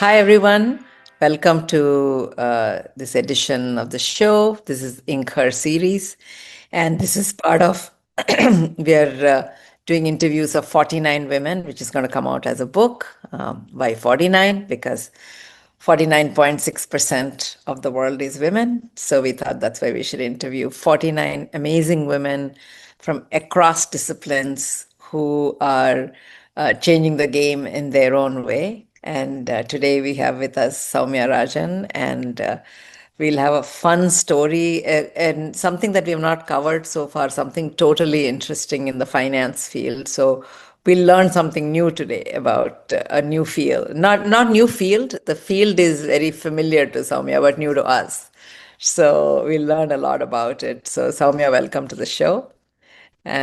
Hi, everyone. Welcome to this edition of the show. This is Ink Her series, and this is part of we are doing interviews of 49 women, which is going to come out as a book. Why 49? Because 49.6% of the world is women. So we thought that's why we should interview 49 amazing women from across disciplines who are changing the game in their own way. And today we have with us Soumya Rajan, and we'll have a fun story and something that we have not covered so far, something totally interesting in the finance field. So we'll learn something new today about a new field. Not new field. The field is very familiar to Soumya, but new to us. So we'll learn a lot about it. So Soumya, welcome to the show.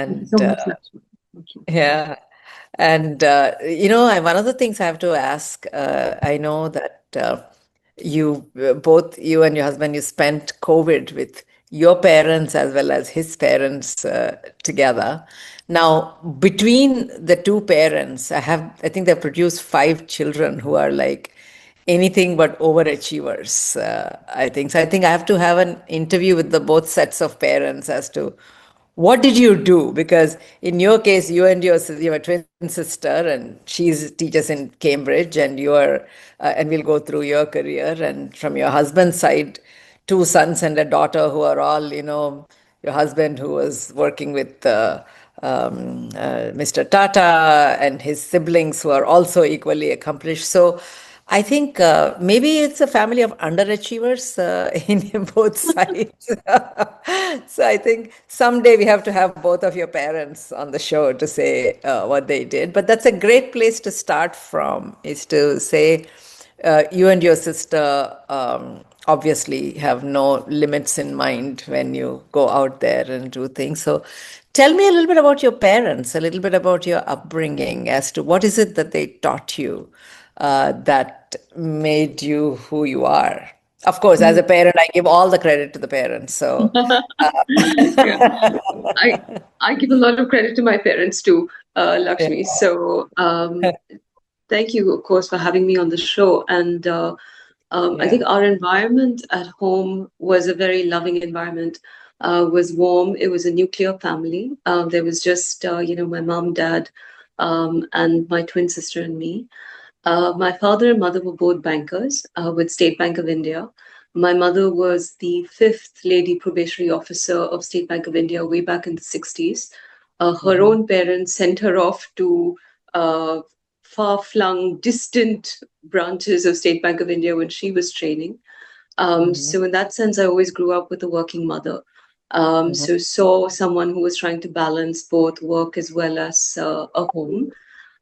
Thank you And so much, Lakshmi. Thank you. yeah. And, one of the things I have to ask, I know that both you and your husband, you spent COVID with your parents as well as his parents together. Now, between the two parents, I think they've produced five children who are like anything but overachievers, I think. So I think I have to have an interview with the both sets of parents as to what did you do? Because in your case, you have a twin sister, and she's teaches in Cambridge, and and we'll go through your career. And from your husband's side, two sons and a daughter who are all, your husband who was working with Mr. Tata, and his siblings who are also equally accomplished. So I think maybe it's a family of underachievers in both sides. So I think someday we have to have both of your parents on the show to say what they did. But that's a great place to start from, is to say you and your sister obviously have no limits in mind when you go out there and do things. So tell me a little bit about your parents, a little bit about your upbringing, as to what is it that they taught you that made you who you are. Of course, as Mm. a parent, I give all the credit to the parents. So, Yeah, I I give a lot of credit to my parents too, yeah, Lakshmi. So thank you, of course, for having me on the show. And I yeah. think our environment at home was a very loving environment. Was warm. It was a nuclear family. There was just my mom, dad, and my twin sister and me. My father and mother were both bankers with State Bank of India. My mother was the fifth lady probationary officer of State Bank of India way back in the 60s. Her Mhm, own parents sent her off to uh, far flung, distant branches of State Bank of India when she was training. mhm, So, in that sense, I always grew up with a working mother. mhm, So, saw someone who was trying to balance both work as well as a home.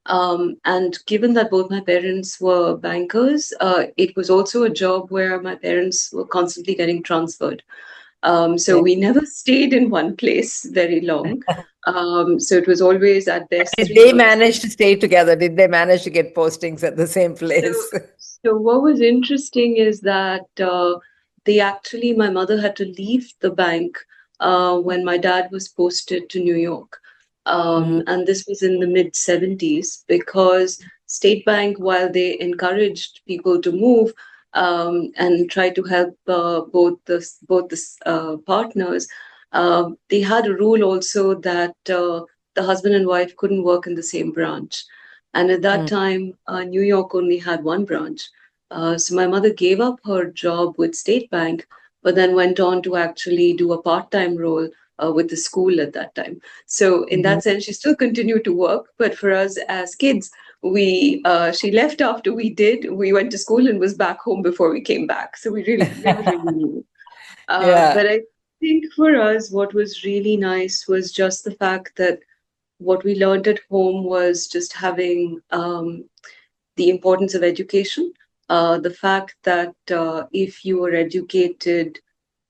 And given that both my parents were bankers, it was also a job where my parents were constantly getting transferred. So yeah. we never stayed in one place very long. So it was always at best Did 3 years. they manage to stay together? Did they manage to get postings at the same So, place? so what was interesting is that my mother had to leave the bank when my dad was posted to New York. Mhm, And this was in the mid 70s because State Bank, while they encouraged people to move and try to help both the partners, they had a rule also that the husband and wife couldn't work in the same branch. And at that mhm, time, New York only had one branch. So my mother gave up her job with State Bank, but then went on to actually do a part-time role with the school at that time. So in mhm. that sense, she still continued to work. But for us as kids, we she left after we did. We went to school and was back home before we came back. So we really never really knew. Yeah. But I think for us, what was really nice was just the fact that what we learned at home was just having the importance of education, the fact that if you were educated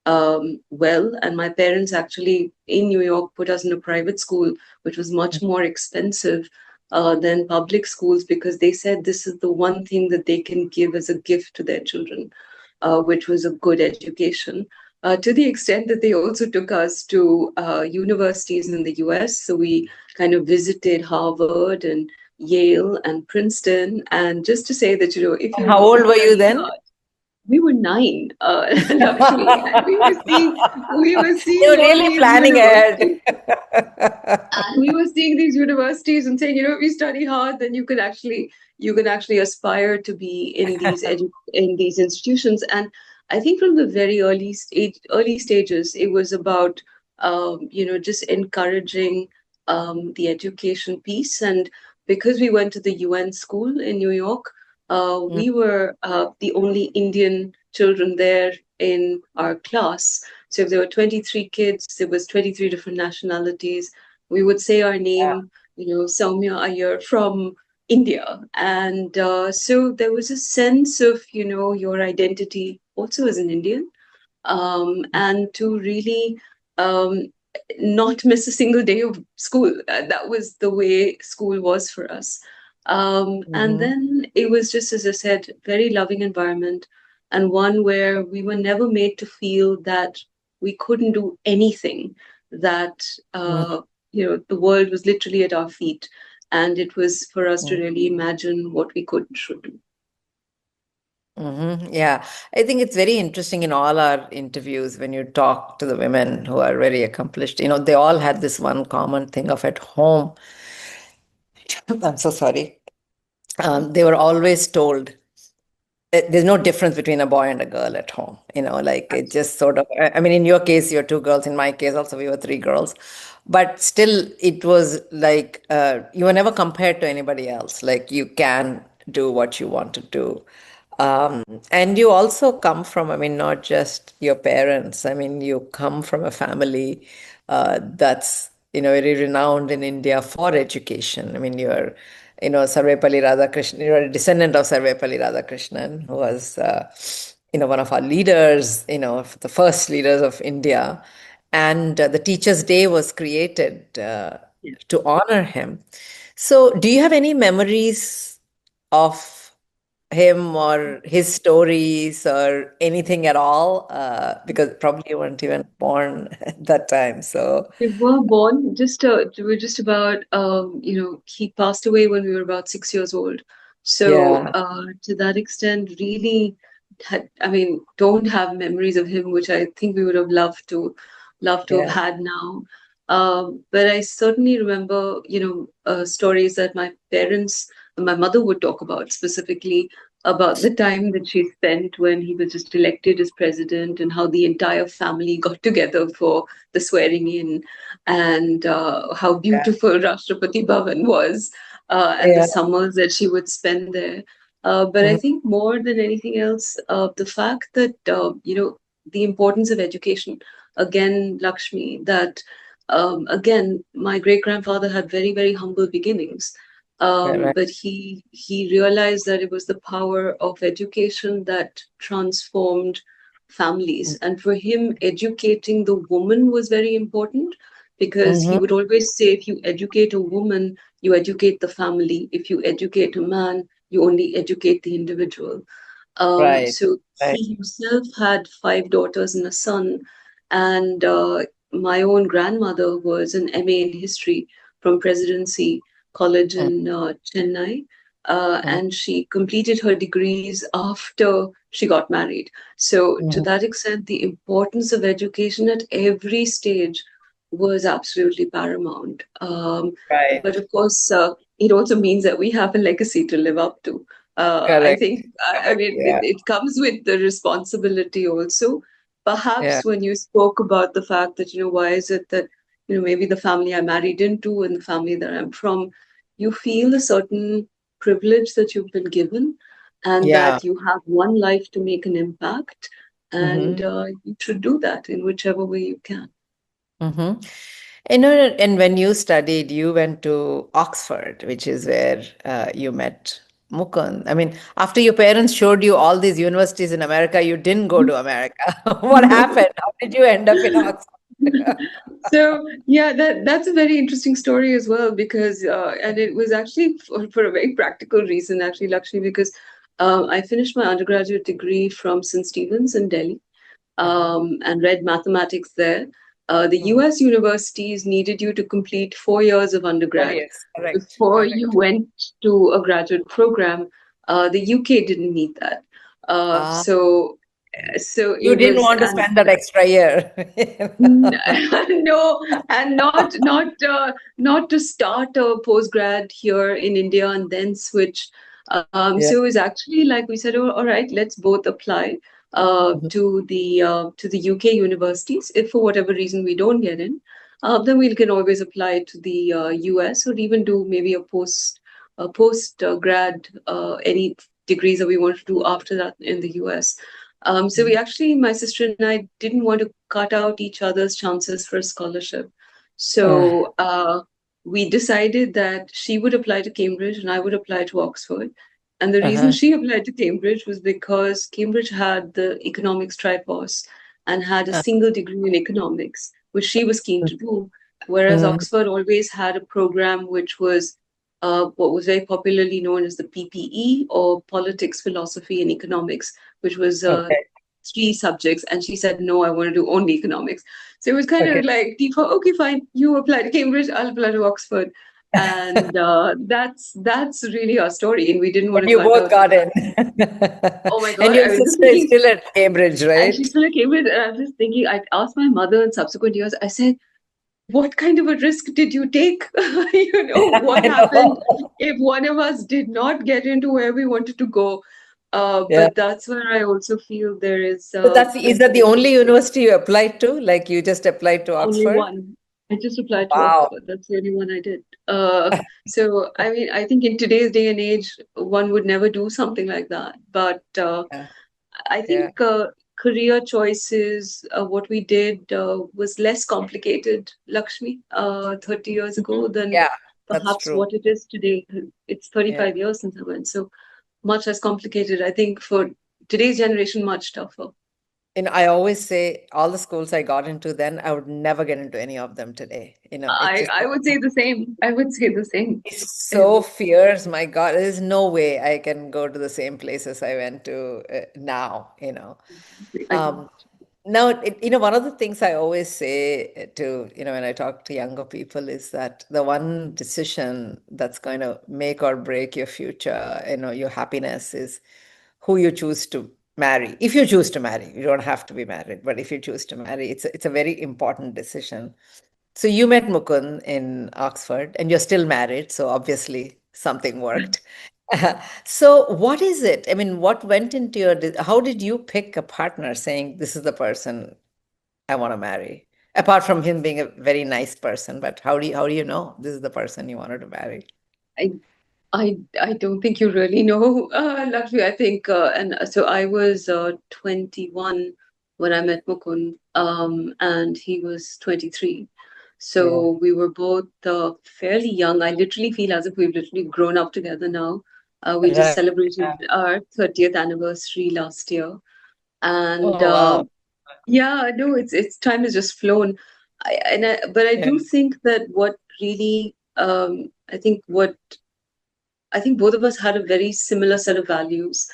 well, and my parents actually in New York put us in a private school, which was much more expensive than public schools because they said this is the one thing that they can give as a gift to their children, which was a good education. to the extent that they also took us to universities in the US. So we kind of visited Harvard and Yale and Princeton. And just to say that, if How you old were you study then? hard, we were nine, Lakshmi, and we were seeing You're all really these planning universities. ahead. And we were seeing these universities and saying, if you study hard, then you can actually aspire to be in these institutions. And I think from the very early stages, it was about just encouraging the education piece. And because we went to the UN school in New York, Mm, we were the only Indian children there in our class. So if there were 23 kids, there was 23 different nationalities. We would say our yeah. name, Soumya Iyer from India. And so there was a sense of, your identity also as an Indian, and to really um, not miss a single day of school. That was the way school was for us. And Mhm. then it was just, as I said, very loving environment, and one where we were never made to feel that we couldn't do anything, that the world was literally at our feet, and it was for us to Mhm. really imagine what we could and should do. Yeah, I think it's very interesting in all our interviews when you talk to the women who are very accomplished. They all had this one common thing of at home. I'm so sorry. They were always told there's no difference between a boy and a girl at home. Like it just sort of, I mean, in your case, you're two girls. In my case, also, we were three girls. But still, it was like you were never compared to anybody else. Like you can do what you want to do. And you also come from, I mean, not just your parents. I mean, you come from a family that's, very renowned in India for education. I mean, Sarvepalli Radhakrishnan, you're a descendant of Sarvepalli Radhakrishnan, who was, one of our leaders, the first leaders of India. And the Teachers' Day was created to honor him. So, do you have any memories of him or his stories or anything at all? Because probably you weren't even born at that time. So, We were born we were just about, he passed away when we were about 6 years old. So, yeah, to that extent, really I mean, don't have memories of him, which I think we would have loved to have yeah, had now. But I certainly remember, stories that my mother would talk about, specifically about the time that she spent when he was just elected as president, and how the entire family got together for the swearing in, and how yeah, beautiful Rashtrapati Bhavan was, and the yeah. summers that she would spend there. But I Mhm. think more than anything else, the fact that, the importance of education, again, Lakshmi, that, again, my great grandfather had very, very humble beginnings. Yeah, right. But he realized that it was the power of education that transformed families. And for him, educating the woman was very important, because he Mm-hmm. would always say, if you educate a woman, you educate the family. If you educate a man, you only educate the individual. Right, So right. he himself had five daughters and a son. And my own grandmother was an MA in history from Presidency College in Chennai. And she completed her degrees after she got married. So, to Mm-hmm. that extent, the importance of education at every stage was absolutely paramount. But Right. of course, it also means that we have a legacy to live up to. I Correct. think, I Correct. mean, it, Yeah. it comes with the responsibility also. Yeah. Perhaps when you spoke about the fact that, why is it that, maybe the family I married into and the family that I'm from, you feel a certain privilege that you've been given, and Yeah. that you have one life to make an impact, and Mm-hmm. you should do that in whichever way you can. Mm-hmm. And when you studied, you went to Oxford, which is where you met Mukund. I mean, after your parents showed you all these universities in America, you didn't go to America. What happened? How did you end up in Oxford? So yeah, that's a very interesting story as well, because and it was actually for a very practical reason, actually, Lakshmi, because I finished my undergraduate degree from St. Stephen's in Delhi. Uh-huh. and read mathematics there. The Mhm. US universities needed you to complete 4 years of Oh, undergrad yes, correct, before you correct. went to a graduate program. The UK didn't need that. Uh, Ah, so, okay. so You it didn't was, want to and spend that extra year. no, and not to start a postgrad here in India and then switch. So Yeah. it was actually like we said, oh, all right, let's both apply Mhm. to the UK universities. If for whatever reason we don't get in, then we can always apply to the US or even do maybe a post grad any degrees that we want to do after that in the US. So we Mhm. actually, my sister and I didn't want to cut out each other's chances for a scholarship. Uh, So we decided that she would apply to Cambridge and I would apply to Oxford. And the reason uh-huh. she applied to Cambridge was because Cambridge had the economics tripos and had a Uh, single degree in economics, which she was keen to do. Whereas mhm. Oxford always had a program which was what was very popularly known as the PPE, or Politics, Philosophy, and Economics, which was Okay, three subjects. And she said, no, I want to do only economics. So it was kind okay. of like, default, okay, fine, you apply to Cambridge, I'll apply to Oxford. And that's really our story. And we didn't want But to you cut both out got each in. other. Oh my And God, your I was just sister is thinking, still at Cambridge, and right? she still came in, and I was just thinking, I asked my mother in subsequent years, I said, what kind of a risk did you take? What I happened know. if one of us did not get into where we wanted to go? Yeah. But that's where I also feel there is So is that the only university you applied to? Like you just applied to only Oxford? one. I just applied to Wow. Oxford. That's the only one I did. So I mean, I think in today's day and age, one would never do something like that. But Yeah. I Yeah. think career choices, what we did was less complicated, Lakshmi, 30 years Mhm. ago than Yeah, that's perhaps true. what it is today. It's Yeah. 35 years since I went, so much less complicated. I think for today's generation, much tougher. I always say all the schools I got into then, I would never get into any of them today. It's just I would say the same. I would say the same. it's so Um, fierce. My God, there's no way I can go to the same places I went to now. I can. Um, Now, one of the things I always say when I talk to younger people is that the one decision that's going to make or break your future, your happiness is who you choose to marry. If you choose to marry, you don't have to be married, but if you choose to marry, it's a very important decision. So you met Mukund in Oxford and you're still married, so obviously something worked. So what is it? I mean, what went into how did you pick a partner saying this is the person I want to marry? Apart from him being a very nice person, but how do you know this is the person you wanted to marry? I I don't think you really know, Lakshmi. I think, and so I was 21 when I met Mukund, and he was 23. Yeah. So we were both fairly young. I literally feel as if we've literally grown up together now. We just Right. celebrated Yeah. our 30th anniversary last year, and Oh, wow. yeah, no, it's time has just flown. But I Yeah. do think that what really, I think both of us had a very similar set of values,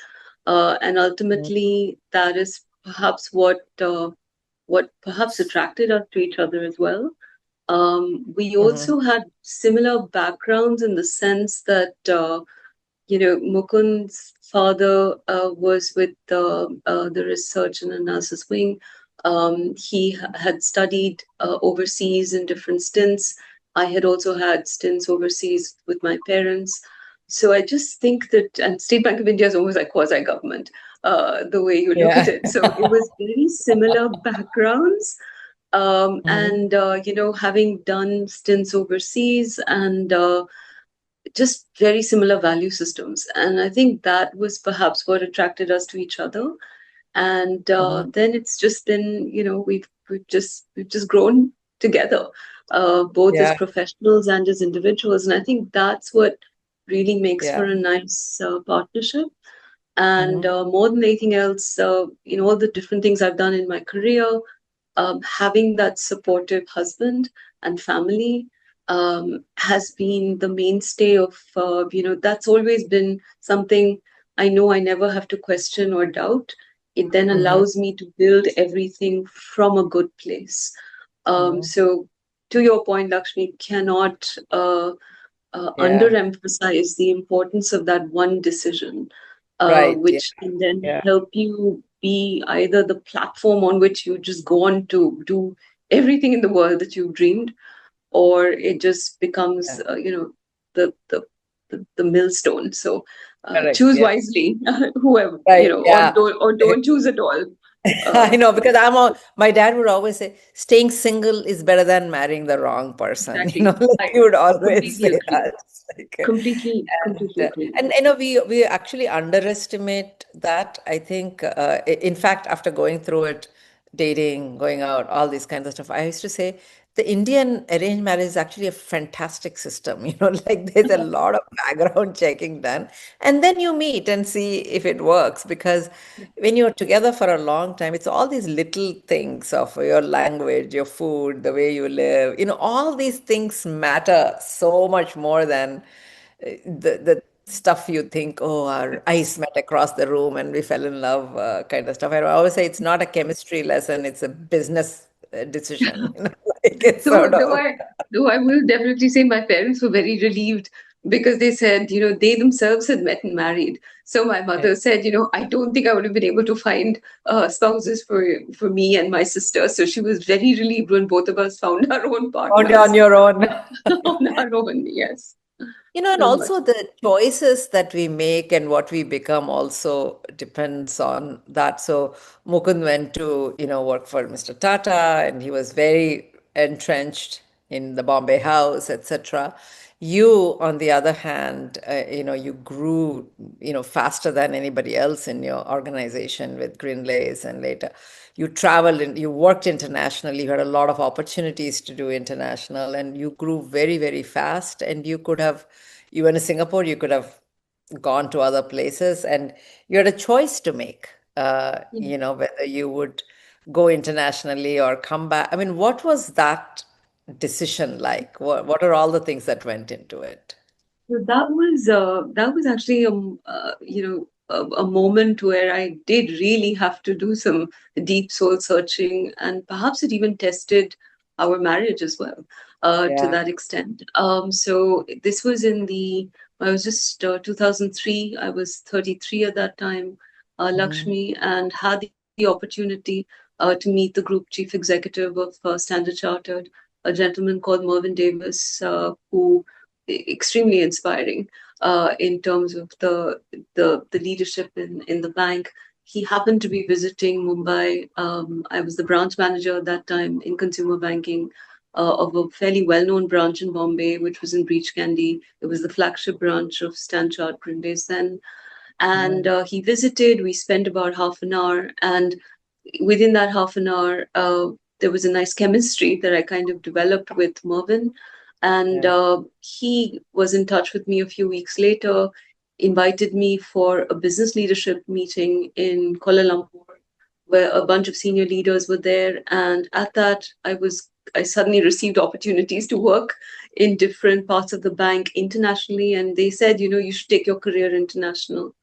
and Mm, ultimately that is perhaps what perhaps attracted us to each other as well. We mhm. also had similar backgrounds in the sense that Mukund's father was with the research and analysis wing. Had studied overseas in different stints. I had also had stints overseas with my parents. So I just think that, and State Bank of India is almost like quasi government, the way you look at Yeah. it. So it was very similar backgrounds. Mhm. Having done stints overseas and just very similar value systems. And I think that was perhaps what attracted us to each other. And Mhm. then it's just been, we've just grown together, both as Yeah. professionals and as individuals. And I think that's what really makes for Yeah. a nice partnership. And Mhm. more than anything else, all the different things I've done in my career, having that supportive husband and family has been the mainstay of, that's always been something I know I never have to question or doubt. it then Mm-hmm. allows me to build everything from a good place. Mm-hmm. So, to your point, Lakshmi, cannot Yeah. underemphasize the importance of that one decision, Right. Yeah. which can then Yeah. help you be either the platform on which you just go on to do everything in the world that you've dreamed, or it just becomes, Yeah. the millstone. So Correct. choose Yeah. wisely, whoever, Right. Yeah. or don't choose at all. I know, because Yeah, my dad would always say, staying single is better than marrying the wrong person. exactly. Like I he would always completely say agree. that. It's like, Completely and agree. we actually underestimate that. I think, in fact, after going through it, dating, going out, all these kinds of stuff, I used to say the Indian arranged marriage is actually a fantastic system. Like there's a lot of background checking done, and then you meet and see if it works. Because when you're together for a long time, it's all these little things of your language, your food, the way you live. All these things matter so much more than the stuff you think, oh, our eyes met across the room and we fell in love, kind of stuff. I always say it's not a chemistry lesson, it's a business decision. Like it's Though, sort though of, I, though I will definitely say my parents were very relieved because they said, they themselves had met and married. So my yeah, mother said, I don't think I would have been able to find spouses for me and my sister. So she was very relieved when both of us found our own found it on partners your own. on our own. Yes, And so much. also the choices that we make and what we become also depends on that. So Mukund went to, work for Mr. Tata, and he was very entrenched in the Bombay house, etc. You, on the other hand, you grew, faster than anybody else in your organization with Greenlays, and later you traveled and you worked internationally. You had a lot of opportunities to do international, and you grew very, very fast. And you went to Singapore, you could have gone to other places, and you had a choice to make, whether you would go internationally or come back. I mean, what was that decision like? What are all the things that went into it? So that was actually a moment where I did really have to do some deep soul searching, and perhaps it even tested our marriage as well, to Yeah. that extent. So this was in the I was just 2003. I was 33 at that time, Hmm. Lakshmi, and had the opportunity to meet the group chief executive of Standard Chartered, a gentleman called Mervyn Davis, who extremely inspiring in terms of the leadership in the bank. He happened to be visiting Mumbai. I was the branch manager at that time in consumer banking of a fairly well-known branch in Bombay, which was in Breach Candy. It was the flagship branch of Stanchart Grindays then. And Hmm. he visited. We spent about half an hour, and within that half an hour, there was a nice chemistry that I kind of developed with Mervyn. And Yeah. he was in touch with me a few weeks later, invited me for a business leadership meeting in Kuala Lumpur, where a bunch of senior leaders were there. And at that, I suddenly received opportunities to work in different parts of the bank internationally. And they said, you should take your career international.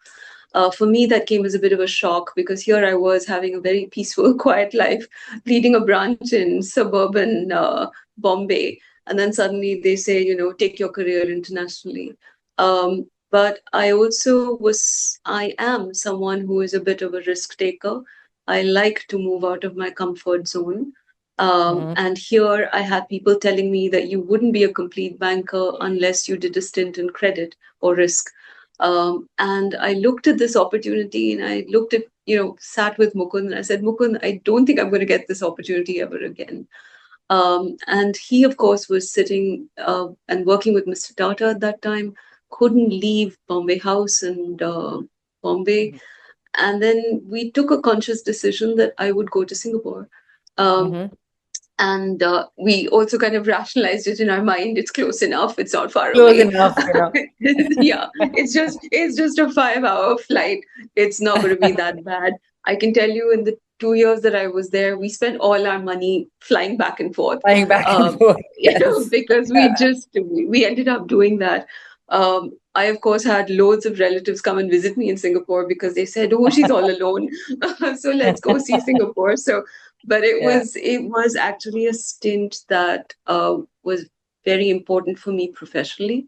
For me, that came as a bit of a shock because here I was having a very peaceful, quiet life, leading a branch in suburban Bombay. And then suddenly they say, take your career internationally. But I am someone who is a bit of a risk taker. I like to move out of my comfort zone. Hmm. And here I had people telling me that you wouldn't be a complete banker unless you did a stint in credit or risk. And I looked at this opportunity and I looked at, sat with Mukund and I said, Mukund, I don't think I'm going to get this opportunity ever again. And he, of course, was sitting and working with Mr. Tata at that time, couldn't leave Bombay House and Bombay. And then we took a conscious decision that I would go to Singapore. Um, Hmm. and we also kind of rationalized it in our mind. It's close enough. It's not far Close away. enough. Yeah, it's just a 5 hour flight. It's not going to be that bad. I can tell you, in the 2 years that I was there, we spent all our money flying back and forth. Flying back and Um, forth. Yes. because we ended up doing that. I, of course, had loads of relatives come and visit me in Singapore because they said, "Oh, she's all alone, so let's go see Singapore." So, but Yeah. it was actually a stint that was very important for me professionally,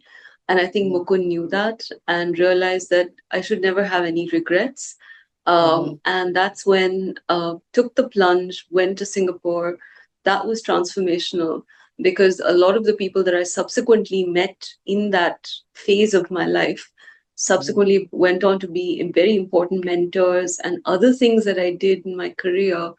and I think Mhm. Mukund knew that and realized that I should never have any regrets. Mhm. And that's when took the plunge, went to Singapore. That was transformational because a lot of the people that I subsequently met in that phase of my life Mhm. subsequently went on to be very important mentors, and other things that I did in my career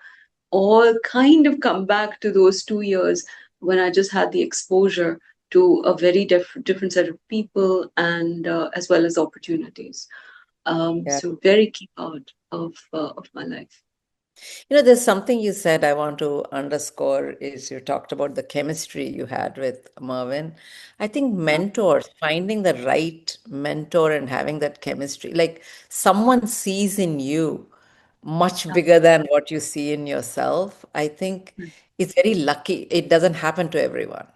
all kind of come back to those 2 years when I just had the exposure to a very different set of people and as well as opportunities. Yeah. So very key part of my life. There's something you said I want to underscore is you talked about the chemistry you had with Mervyn. I think Yeah. mentors, finding the right mentor and having that chemistry, like someone sees in you much bigger than what you see in yourself. I think it's very lucky. It doesn't happen to everyone,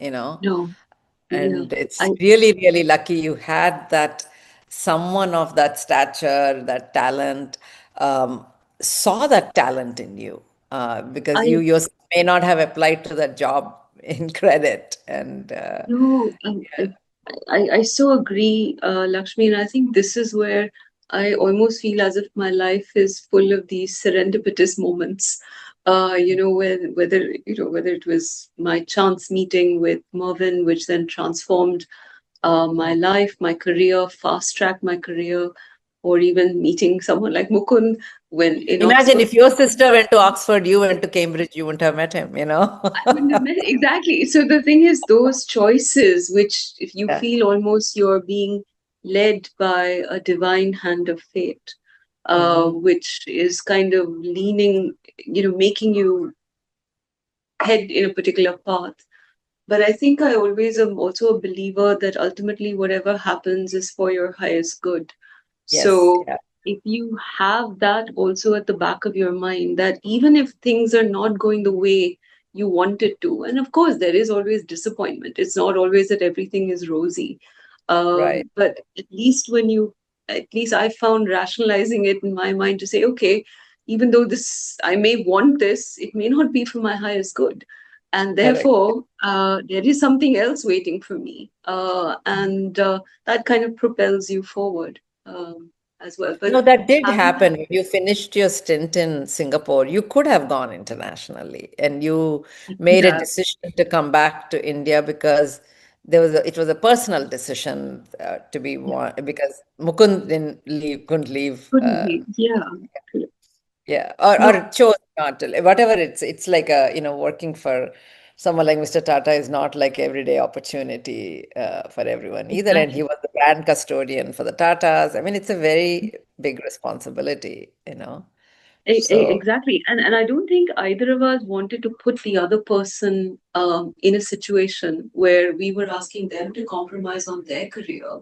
you know. No, yeah. And it's I really, really lucky you had that someone of that stature, that talent, um, saw that talent in you because I you yourself may not have applied to that job in credit. And No, I so agree, Lakshmi, and I think this is where I almost feel as if my life is full of these serendipitous moments. Whether it was my chance meeting with Mervyn, which then transformed my life, my career, fast tracked my career, or even meeting someone like Mukund when in imagine Oxford. if your sister went to Oxford, you went to Cambridge, you wouldn't have met him. I wouldn't have met exactly. So the thing is, those choices, which if you Yeah. feel almost you're being led by a divine hand of fate, Hmm. which is kind of leaning, making you head in a particular path. But I think I always am also a believer that ultimately whatever happens is for your highest good. Yes. So Yeah. if you have that also at the back of your mind, that even if things are not going the way you want it to, and of course there is always disappointment, it's not always that everything is rosy. Right. But at least I found rationalizing it in my mind to say, okay, even though I may want this, it may not be for my highest good. And Correct. therefore, there is something else waiting for me. And that kind of propels you forward as well. But No, that did having happen. When you finished your stint in Singapore, you could have gone internationally, and you it could made a have, decision to come back to India because it was a personal decision to be yeah, one because Mukund didn't leave, couldn't leave. couldn't be, yeah. Yeah, No, or chose not to. Whatever it's like working for someone like Mr. Tata is not like everyday opportunity for everyone either. And he exactly. was the brand custodian for the Tatas. I mean, it's a very big responsibility. So, Exactly. And I don't think either of us wanted to put the other person in a situation where we were asking them to compromise on their career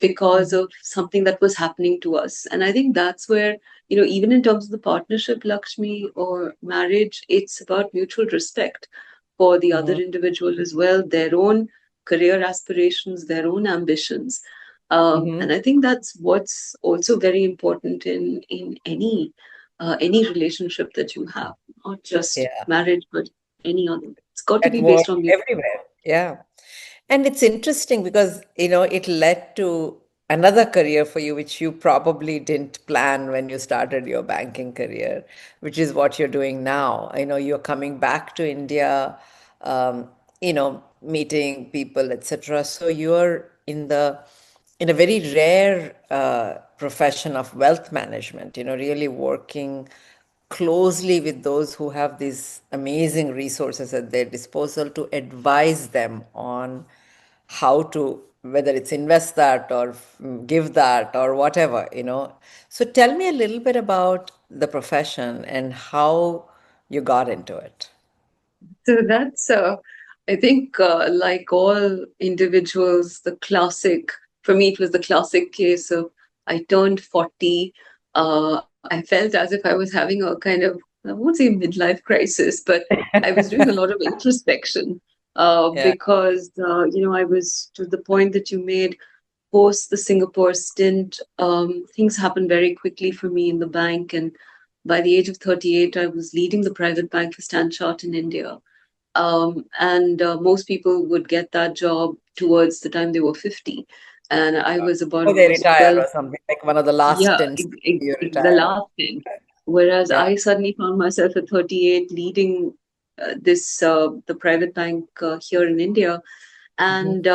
because mhm, of something that was happening to us. And I think that's where, even in terms of the partnership, Lakshmi, or marriage, it's about mutual respect for the other mhm, individual as well, their own career aspirations, their own ambitions. mhm. And I think that's what's also very important in any relationship that you have, not just Yeah, marriage, but any other. It's got to at be work, based on mutual. everywhere. Yeah. And it's interesting because, it led to another career for you, which you probably didn't plan when you started your banking career, which is what you're doing now. I know you're coming back to India, meeting people, etc. So you're in a very rare profession of wealth management, really working closely with those who have these amazing resources at their disposal to advise them on how to, whether it's invest that or give that or whatever. So tell me a little bit about the profession and how you got into it. So that's, I think, like all individuals, for me, it was the classic case of I turned 40. I felt as if I was having a kind of, I won't say midlife crisis, but I was doing a lot of introspection Yeah. because, I was to the point that you made. post the Singapore stint, things happened very quickly for me in the bank. And by the age of 38, I was leading the private bank for Stan Chart in India. And most people would get that job towards the time they were 50. And I was about Or they almost retire 12. or something, like one of the last Yeah, stints you the retire. last thing. Whereas Yeah. I suddenly found myself at 38 leading the private bank here in India. Hmm. And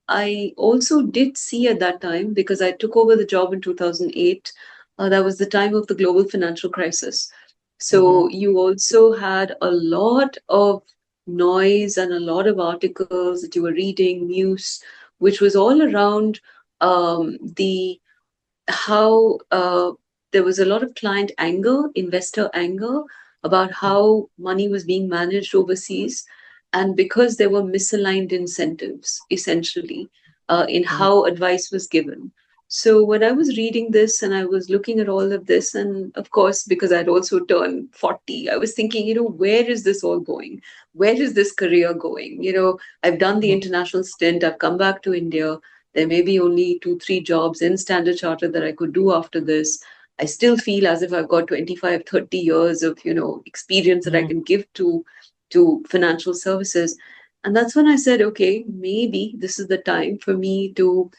I also did see at that time, because I took over the job in 2008, that was the time of the global financial crisis. So Hmm. you also had a lot of noise and a lot of articles that you were reading, news, which was all around the how there was a lot of client anger, investor anger about how money was being managed overseas. And because there were misaligned incentives, essentially, in Hmm. how advice was given. So when I was reading this and I was looking at all of this, and of course, because I'd also turned 40, I was thinking, where is this all going? Where is this career going? I've done the Hmm. international stint, I've come back to India. There may be only two, three jobs in Standard Chartered that I could do after this. I still feel as if I've got 25, 30 years of, experience that I Hmm. can give to financial services. And that's when I said, okay, maybe this is the time for me to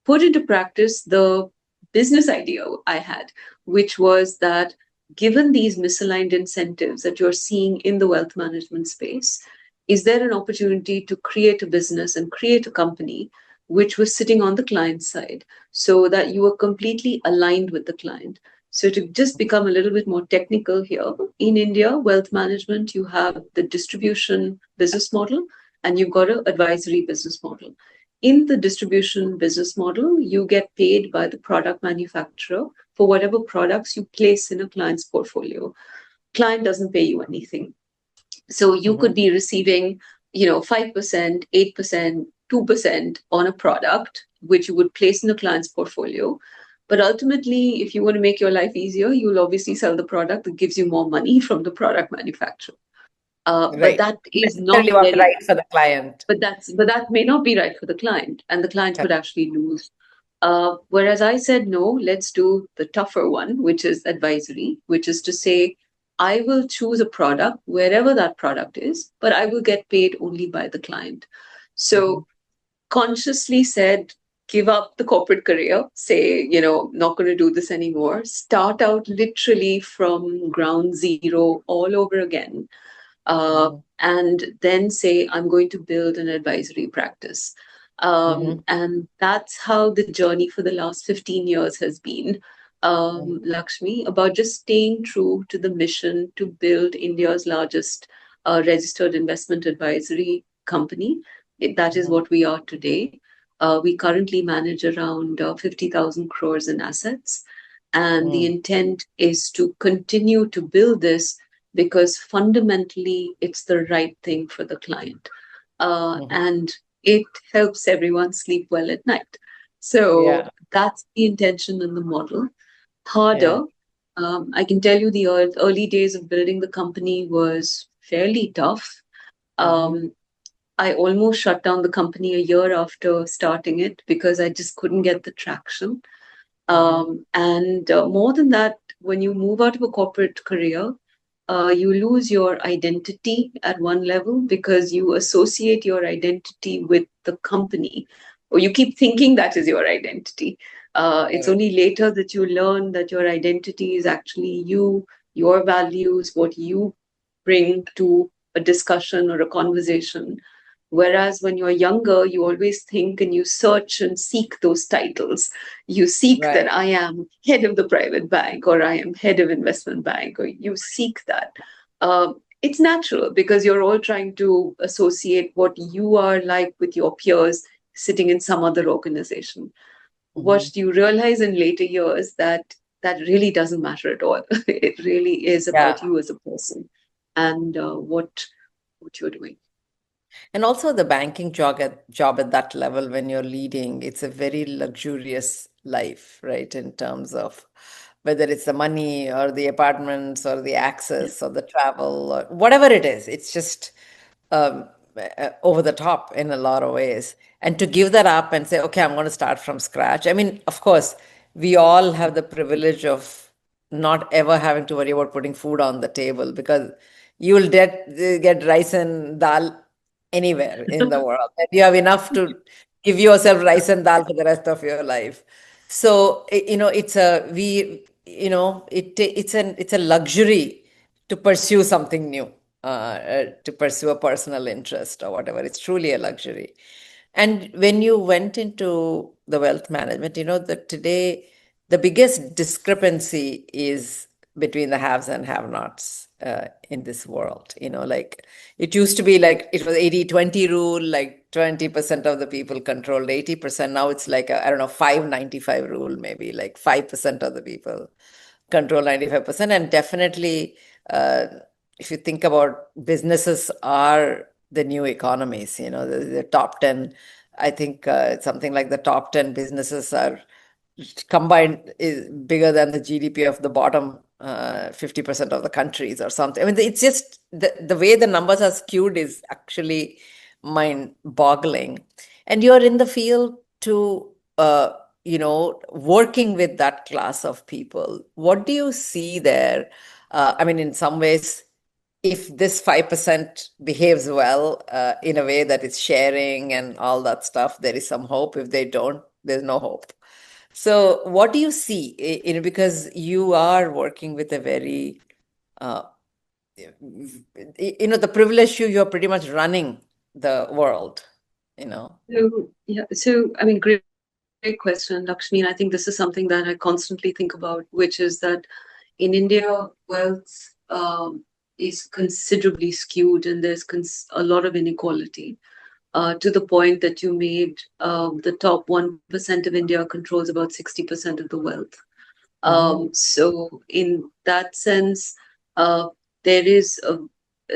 put into practice the business idea I had, which was that given these misaligned incentives that you're seeing in the wealth management space, is there an opportunity to create a business and create a company which was sitting on the client side so that you were completely aligned with the client? So, to just become a little bit more technical here, in India, wealth management, you have the distribution business model and you've got an advisory business model. In the distribution business model, you get paid by the product manufacturer for whatever products you place in a client's portfolio. Client doesn't pay you anything. So you Hmm. could be receiving, 5%, 8%, 2% on a product, which you would place in a client's portfolio. But ultimately, if you want to make your life easier, you'll obviously sell the product that gives you more money from the product manufacturer. But Right. that is Necessarily not what's very right for the client. but that may not be right for the client, and the client could actually lose. Whereas I said, no, let's do the tougher one, which is advisory, which is to say, I will choose a product wherever that product is, but I will get paid only by the client. Hmm. So consciously said, give up the corporate career, say, not going to do this anymore, start out literally from ground zero all over again, Hmm. and then say, I'm going to build an advisory practice. Hmm. And that's how the journey for the last 15 years has been, Lakshmi, about just staying true to the mission to build India's largest registered investment advisory company. That is Hmm. what we are today. We currently manage around 50,000 crores in assets. And the Hmm. intent is to continue to build this because fundamentally it's the right thing for the client. Hmm. And it helps everyone sleep well at night. So Yeah. that's the intention and the model. Yeah. Harder, I can tell you the early days of building the company was fairly tough. Hmm. Um, I almost shut down the company a year after starting it because I just couldn't get the traction. Hmm. And more than that, when you move out of a corporate career, you lose your identity at one level because you associate your identity with the company, or you keep thinking that is your identity. It's Correct. only later that you learn that your identity is actually you, your values, what you bring to a discussion or a conversation. Whereas when you're younger, you always think and you search and seek those titles. You seek that Right. I am head of the private bank or I am head of investment bank, or you seek that. It's natural because you're all trying to associate what you are like with your peers sitting in some other organization. Hmm. What you realize in later years that that really doesn't matter at all. It really is about Yeah. you as a person and what you're doing. And also the banking job at that level when you're leading, it's a very luxurious life, right? In terms of whether it's the money or the apartments or the Yeah. access or the travel or whatever it is. It's just over the top in a lot of ways. And to give that up and say, okay, I'm going to start from scratch. I mean, of course, we all have the privilege of not ever having to worry about putting food on the table, because you will get rice and dal anywhere in the world. And you have enough to give yourself rice and dal for the rest of your life. So, it's a, it's a luxury to pursue something new, to pursue a personal interest or whatever. It's truly a luxury. And when you went into the wealth management, that today the biggest discrepancy is between the haves and have-nots in this world. Like, it used to be like it was 80-20 rule, like 20% of the people controlled 80%. Now it's like I don't know, 5-95 rule, maybe like 5% of the people control 95%. And definitely, uh, if you think about, businesses are the new economies, the top 10, I think something like the top 10 businesses are combined is bigger than the GDP of the bottom 50% of the countries or something. I mean, it's just the way the numbers are skewed is actually mind boggling. And you're in the field to, working with that class of people. What do you see there? I mean, in some ways, if this 5% behaves well in a way that is sharing and all that stuff, there is some hope. If they don't, there's no hope. So, what do you see? Because you are working with a very, uh, the privilege you're pretty much running the world, you know. So, yeah, so I mean, great question, Lakshmi. And I think this is something that I constantly think about, which is that in India, wealth is considerably skewed, and there's a lot of inequality. To the point that you made, the top 1% of India controls about 60% of the wealth. Hmm. So in that sense, uh, there is a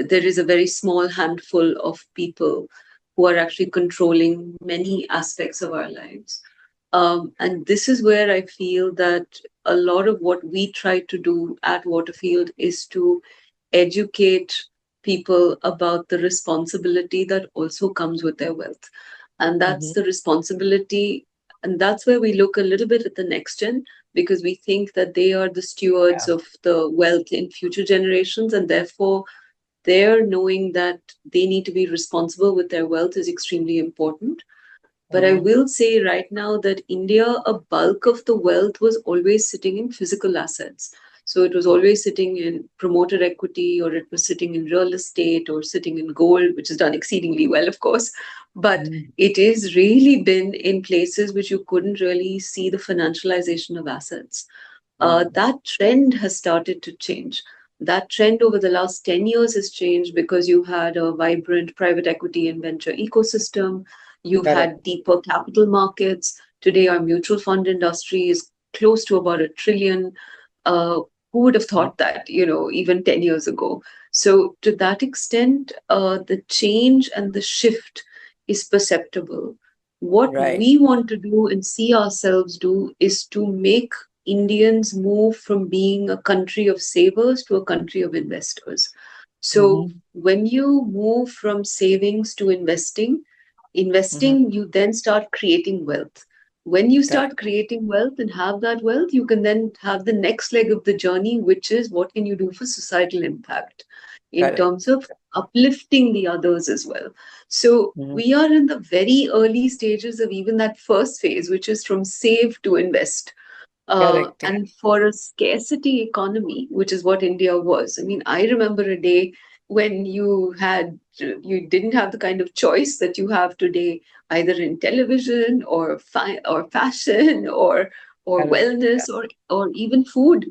there is a very small handful of people who are actually controlling many aspects of our lives. And this is where I feel that a lot of what we try to do at Waterfield is to educate people about the responsibility that also comes with their wealth. And that's Hmm. the responsibility. And that's where we look a little bit at the next gen, because we think that they are the stewards Yeah. of the wealth in future generations. And therefore, their knowing that they need to be responsible with their wealth is extremely important. But I Hmm. will say right now that India, a bulk of the wealth was always sitting in physical assets. So it was always sitting in promoter equity, or it was sitting in real estate, or sitting in gold, which is done exceedingly well, of course. But Hmm. it is really been in places which you couldn't really see the financialization of assets. Hmm. That trend has started to change. That trend over the last 10 years has changed because you had a vibrant private equity and venture ecosystem. You've Correct. had deeper capital markets. Today, our mutual fund industry is close to about $1 trillion. Uh, who would have thought that, even 10 years ago? So, to that extent, the change and the shift is perceptible. What Right. we want to do and see ourselves do is to make Indians move from being a country of savers to a country of investors. So, Hmm. when you move from savings to Hmm. investing, you then start creating wealth. When you Correct. start creating wealth and have that wealth, you can then have the next leg of the journey, which is what can you do for societal impact in Correct. terms of uplifting the others as well. So Hmm. we are in the very early stages of even that first phase, which is from save to invest. Correct. And for a scarcity economy, which is what India was, I mean, I remember a day when you didn't have the kind of choice that you have today, either in television or or fashion or Correct. wellness or even food.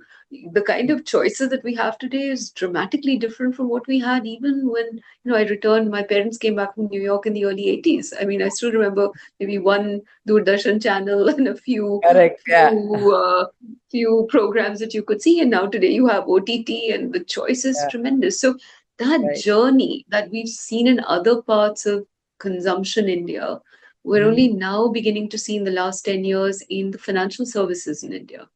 The kind of choices that we have today is dramatically different from what we had even when I returned. My parents came back from New York in the early 80s. I mean, I still remember maybe one Doordarshan channel and a Correct. Yeah. few uh, few programs that you could see, and now today you have OTT, and the choice is Yeah. tremendous. So that Right. journey that we've seen in other parts of consumption India, we're only Hmm. now beginning to see in the last 10 years in the financial services in India,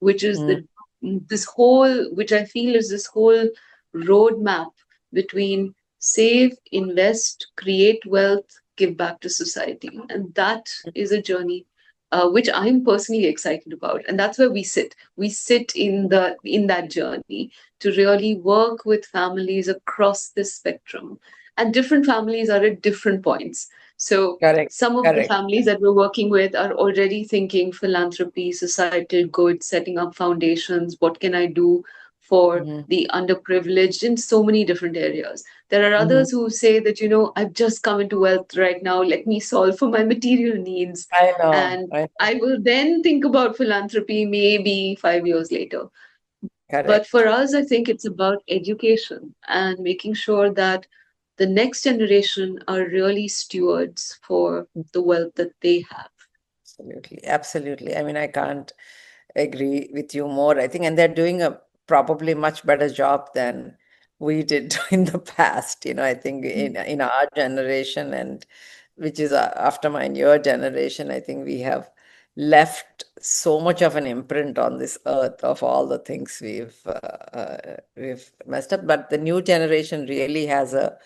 which is Hmm. which I feel is this whole roadmap between save, invest, create wealth, give back to society. And that is a journey which I'm personally excited about. And that's where we sit. We sit in that journey to really work with families across this spectrum. And different families are at different points. So Correct, some of the correct. families that we're working with are already thinking philanthropy, societal good, setting up foundations. What can I do for Hmm. the underprivileged in so many different areas? There are Hmm. others who say that, I've just come into wealth right now. Let me solve for my material needs. I know, And I know. I will then think about philanthropy maybe 5 years later. But for Correct. us, I think it's about education and making sure that the next generation are really stewards for the wealth that they have. Absolutely, absolutely. I mean, I can't agree with you more, I think, and they're doing a probably much better job than we did in the past. I think in our generation, and which is after my and your generation, I think we have left so much of an imprint on this earth of all the things we've messed up. But the new generation really has a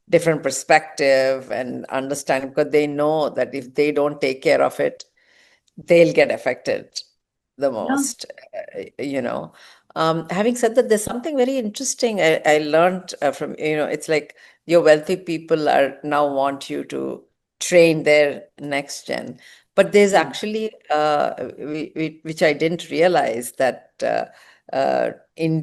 different perspective and understanding, because they know that if they don't take care of it, they'll get affected the Yeah. most. Having said that, there's something very interesting I learned from, it's like your wealthy people are now want you to train their next gen. But there's Mm. actually, which I didn't realize, that in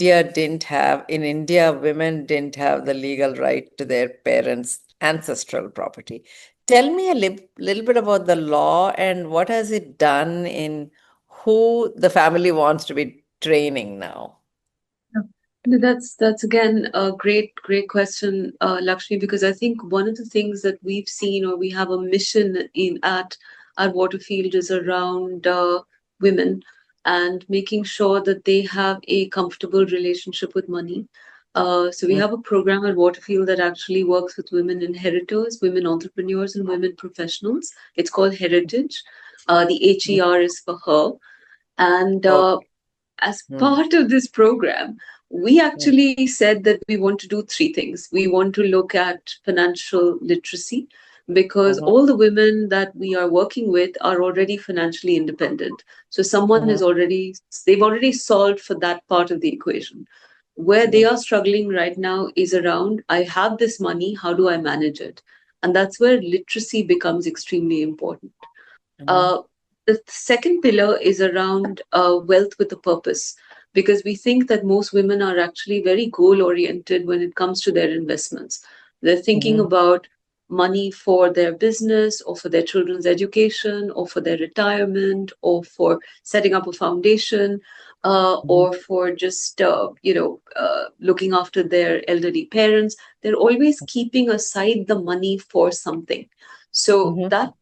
India, women didn't have the legal right to their parents' ancestral property. Tell me a little bit about the law and what has it done in who the family wants to be training now. Yeah. No, that's again a great question, Lakshmi, because I think one of the things that we've seen or we have a mission in at Waterfield is around women and making sure that they have a comfortable relationship with money. So we Mm, have a program at Waterfield that actually works with women inheritors, women entrepreneurs, and women professionals. It's called Heritage. The mm, HER is for her. And oh, as mm, part of this program, we mm, actually said that we want to do three things. We want to look at financial literacy because mhm, all the women that we are working with are already financially independent. So someone mhm, they've already solved for that part of the equation. Where they mhm, are struggling right now is around, I have this money, how do I manage it? And that's where literacy becomes extremely important. mhm, Uh, the second pillar is around wealth with a purpose, because we think that most women are actually very goal oriented when it comes to their investments. They're thinking mhm, about money for their business or for their children's education or for their retirement or for setting up a foundation mhm, or for just looking after their elderly parents. They're always keeping aside the money for something. So mhm,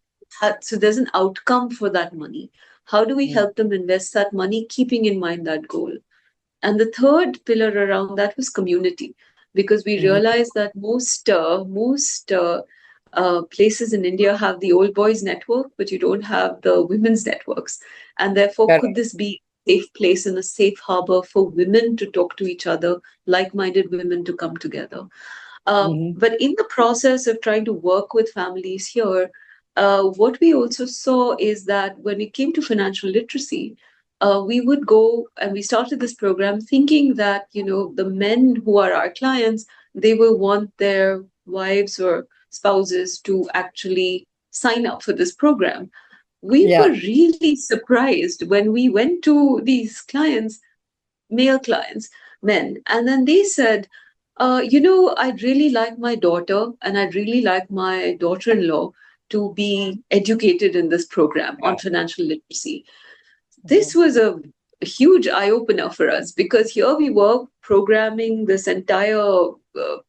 so there's an outcome for that money. How do we mhm, help them invest that money, keeping in mind that goal? And the third pillar around that was community, because we mhm. realized that most places in India have the old boys network, but you don't have the women's networks. And therefore, could Correct. this be a safe place and a safe harbor for women to talk to each other, like-minded women to come together? Mhm, But in the process of trying to work with families here, what we also saw is that when it came to financial literacy, we would go and we started this program thinking that, the men who are our clients, they will want their wives or spouses to actually sign up for this program. We were Yeah. really surprised when we went to these clients, male clients, men, and then they said, I'd really like my daughter and I'd really like my daughter in law to be educated in this program on financial literacy. This Mhm, was a huge eye opener for us because here we were programming this entire